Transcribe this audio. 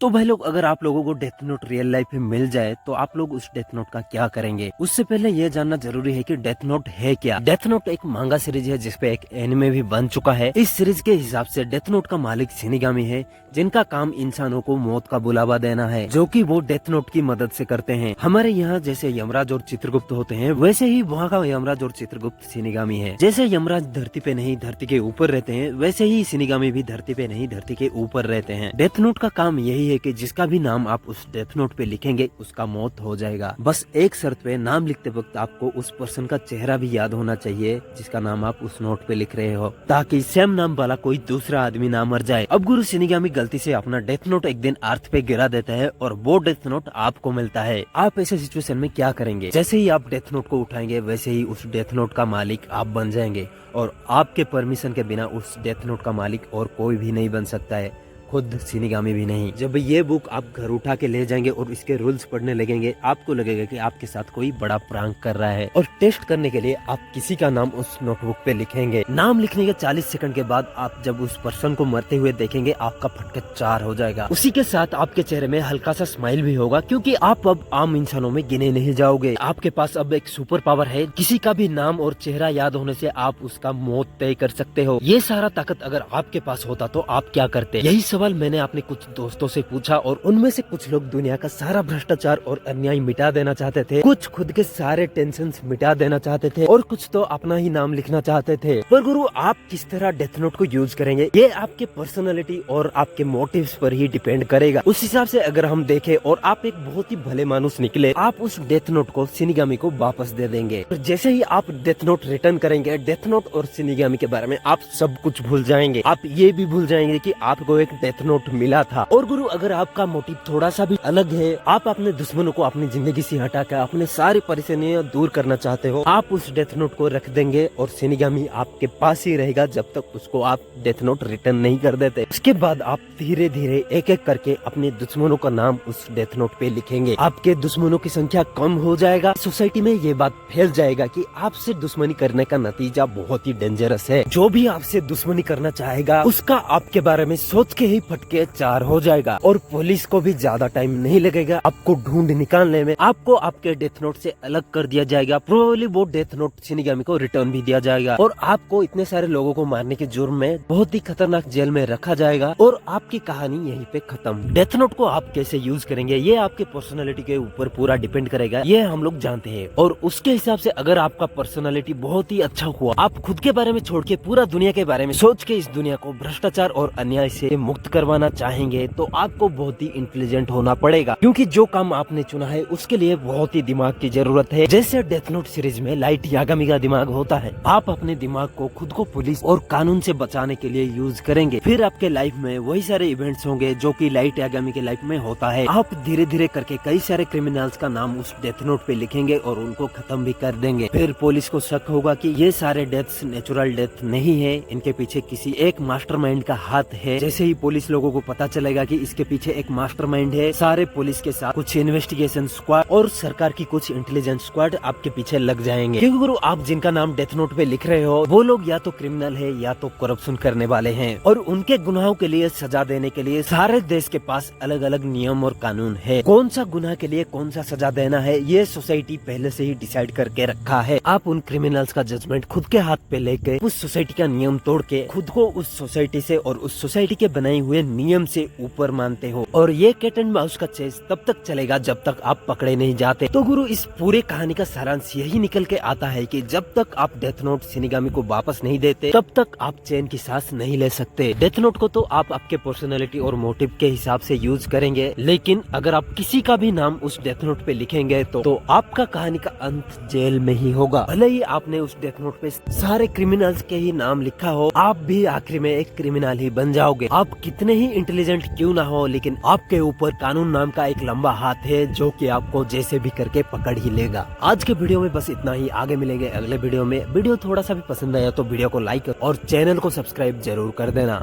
तो भाई लोग, अगर आप लोगों को डेथ नोट रियल लाइफ में मिल जाए तो आप लोग उस डेथ नोट का क्या करेंगे। उससे पहले ये जानना जरूरी है कि डेथ नोट है क्या। डेथ नोट एक मांगा सीरीज है जिसपे एक एनिमे भी बन चुका है। इस सीरीज के हिसाब से डेथ नोट का मालिक शिनिगामी है, जिनका काम इंसानों को मौत का बुलावा देना है, जो कि वो डेथ नोट की मदद से करते हैं। हमारे यहाँ जैसे यमराज और चित्रगुप्त होते हैं, वैसे ही वहाँ का यमराज और चित्रगुप्त शिनिगामी है। जैसे यमराज धरती पे नहीं धरती के ऊपर रहते हैं, वैसे ही शिनिगामी भी धरती पे नहीं धरती के ऊपर रहते हैं। डेथ नोट का काम यही है कि जिसका भी नाम आप उस डेथ नोट पे लिखेंगे उसका मौत हो जाएगा। बस एक शर्त पे, नाम लिखते वक्त आपको उस पर्सन का चेहरा भी याद होना चाहिए जिसका नाम आप उस नोट पे लिख रहे हो, ताकि सेम नाम वाला कोई दूसरा आदमी ना मर जाए। अब गुरु शिनिगामी गलती से अपना डेथ नोट एक दिन अर्थ पे गिरा देता है और वो डेथ नोट आपको मिलता है। आप ऐसे सिचुएशन में क्या करेंगे। जैसे ही आप डेथ नोट को उठाएंगे वैसे ही उस डेथ नोट का मालिक आप बन जाएंगे, और आपके परमिशन के बिना उस डेथ नोट का मालिक और कोई भी नहीं बन सकता है, खुद शिनिगामी भी नहीं। जब ये बुक आप घर उठा के ले जाएंगे और इसके रूल्स पढ़ने लगेंगे, आपको लगेगा कि आपके साथ कोई बड़ा प्रांक कर रहा है। और टेस्ट करने के लिए आप किसी का नाम उस नोटबुक पे लिखेंगे। नाम लिखने के 40 सेकंड के बाद आप जब उस पर्सन को मरते हुए देखेंगे, आपका फटके 4 हो जाएगा। उसी के साथ आपके चेहरे में हल्का सा स्माइल भी होगा, क्योंकि आप अब आम इंसानों में गिने नहीं जाओगे। आपके पास अब एक सुपर पावर है, किसी का भी नाम और चेहरा याद होने से आप उसका मौत तय कर सकते हो। ये सारा ताकत अगर आपके पास होता तो आप क्या करते। यही सवाल मैंने अपने कुछ दोस्तों से पूछा, और उनमें से कुछ लोग दुनिया का सारा भ्रष्टाचार और अन्याय मिटा देना चाहते थे, कुछ खुद के सारे टेंशन मिटा देना चाहते थे, और कुछ तो अपना ही नाम लिखना चाहते थे। पर गुरु, आप किस तरह डेथ नोट को यूज करेंगे ये आपके पर्सनालिटी और आपके मोटिव्स पर ही डिपेंड करेगा। उस हिसाब से अगर हम देखें और आप एक बहुत ही भले मानुस निकले, आप उस डेथ नोट को शिनिगामी को वापस दे देंगे। और जैसे ही आप डेथ नोट रिटर्न करेंगे, डेथ नोट और शिनिगामी के बारे में आप सब कुछ भूल जाएंगे। आप ये भी भूल जाएंगे कि आपको एक डेथ नोट मिला था। और गुरु, अगर आपका मोटिव थोड़ा सा भी अलग है, आप अपने दुश्मनों को अपनी जिंदगी से हटाकर अपने सारी परेशानियां दूर करना चाहते हो, आप उस डेथ नोट को रख देंगे और शिनिगामी आपके पास ही रहेगा जब तक उसको आप डेथ नोट रिटर्न नहीं कर देते। उसके बाद आप धीरे धीरे एक एक करके अपने दुश्मनों का नाम उस डेथ नोट पे लिखेंगे। आपके दुश्मनों की संख्या कम हो जाएगा। सोसाइटी में ये बात फैल जाएगा कि आपसे दुश्मनी करने का नतीजा बहुत ही डेंजरस है। जो भी आपसे दुश्मनी करना चाहेगा उसका आपके बारे में सोच के ही फटके 4 हो जाएगा, और पुलिस को भी ज्यादा टाइम नहीं लगेगा आपको ढूंढ निकालने में। आपको आपके डेथ नोट से अलग कर दिया जाएगा। प्रोबेबली वो डेथ नोट शिनिगामी को रिटर्न भी दिया जाएगा, और आपको इतने सारे लोगों को मारने के जुर्म में बहुत ही खतरनाक जेल में रखा जाएगा, और आपकी कहानी यहीं पे खत्म। डेथ नोट को आप कैसे यूज करेंगे ये आपके पर्सनालिटी के ऊपर पूरा डिपेंड करेगा, ये हम लोग जानते हैं। और उसके हिसाब से अगर आपका पर्सनालिटी बहुत ही अच्छा हुआ, आप खुद के बारे में छोड़ के पूरा दुनिया के बारे में सोच के इस दुनिया को भ्रष्टाचार और अन्याय से मुक्त करवाना चाहेंगे, तो आपको बहुत ही इंटेलिजेंट होना पड़ेगा, क्योंकि जो काम आपने चुना है उसके लिए बहुत ही दिमाग की जरूरत है। जैसे डेथ नोट सीरीज में लाइट यागामी का दिमाग होता है, आप अपने दिमाग को खुद को पुलिस और कानून से बचाने के लिए यूज करेंगे। फिर आपके लाइफ में वही सारे इवेंट्स होंगे जो कि लाइट यागामी के लाइफ में होता है। आप धीरे धीरे करके कई सारे क्रिमिनल्स का नाम उस डेथ नोट पे लिखेंगे और उनको खत्म भी कर देंगे। फिर पुलिस को शक होगा कि ये सारे डेथ्स नेचुरल डेथ नहीं है, इनके पीछे किसी एक मास्टरमाइंड का हाथ है। जैसे ही पुलिस लोगों को पता चलेगा कि इसके पीछे एक मास्टरमाइंड है, सारे पुलिस के साथ कुछ इन्वेस्टिगेशन स्क्वाड और सरकार की कुछ इंटेलिजेंस स्क्वाड आपके पीछे लग जाएंगे। क्योंकि गुरु, आप जिनका नाम डेथ नोट पे लिख रहे हो वो लोग या तो क्रिमिनल है या तो करप्शन करने वाले हैं, और उनके गुनाहों के लिए सजा देने के लिए सारे देश के पास अलग अलग नियम और कानून है। कौन सा गुनाह के लिए कौन सा सजा देना है ये सोसाइटी पहले से ही डिसाइड करके रखा है। आप उन क्रिमिनल्स का जजमेंट खुद के हाथ पे लेके उस सोसाइटी का नियम तोड़ के खुद को उस सोसाइटी से और उस सोसाइटी के बनाए हुए नियम से ऊपर मानते हो, और ये कैट एंड माउस का चेस तब तक चलेगा जब तक आप पकड़े नहीं जाते। तो गुरु, इस पूरे कहानी का सारांश यही निकल के आता है कि जब तक आप डेथ नोट शिनिगामी को वापस नहीं देते तब तक आप चैन की सांस नहीं ले सकते। डेथ नोट को तो आप आपके पर्सनालिटी और मोटिव के हिसाब से यूज करेंगे, लेकिन अगर आप किसी का भी नाम उस डेथ नोट पे लिखेंगे तो आपका कहानी का अंत जेल में ही होगा। भले ही आपने उस डेथ नोट पे सारे क्रिमिनल्स के ही नाम लिखा हो, आप भी आखिर में एक क्रिमिनल ही बन जाओगे। आप कितने ही इंटेलिजेंट क्यों ना हो, लेकिन आपके ऊपर कानून नाम का एक लंबा हाथ है जो कि आपको जैसे भी करके पकड़ ही लेगा। आज के वीडियो में बस इतना ही, आगे मिलेंगे अगले वीडियो में। वीडियो थोड़ा सा भी पसंद आया तो वीडियो को लाइक और चैनल को सब्सक्राइब जरूर कर देना।